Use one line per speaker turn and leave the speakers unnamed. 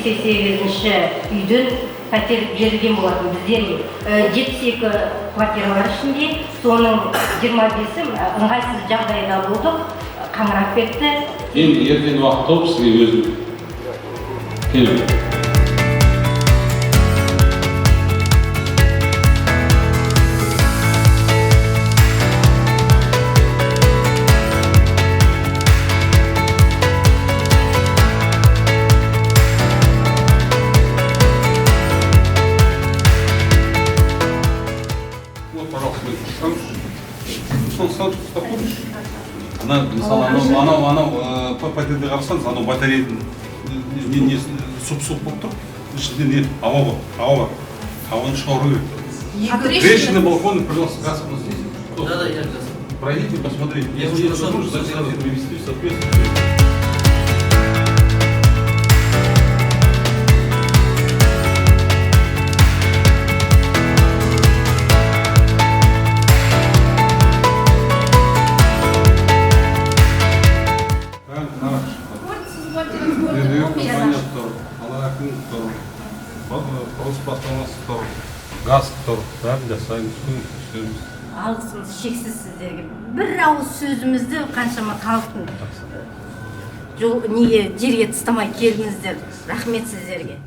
88-ші үйден пәтер берілген болатын біздерге. 72 квартира бар ішінде, соның 25-і ыңғайсыз жағдайда болдық, қаңырап кетті.
Енді ертең уақыт тауып сізге өзім келіп.
Анау пәтерде қарасаңыз, анау батареяның сұп-сұп болып тұр, ішінде не? Ауа бар. Ауаны шығару керек. Трещины, балконы, пожалуйста, газ у нас здесь.
Да, я газ.
Пройдите, посмотрите. Если есть нужно, значит, надо привести в соответствие. Газ тұр, бәрін жасаймыз, істейміз.
Алғысымыз шексіз сіздерге. Бір ауыз сөзімізді қаншама халықтың жерге тастамай келдіңіздер. Рахмет сіздерге.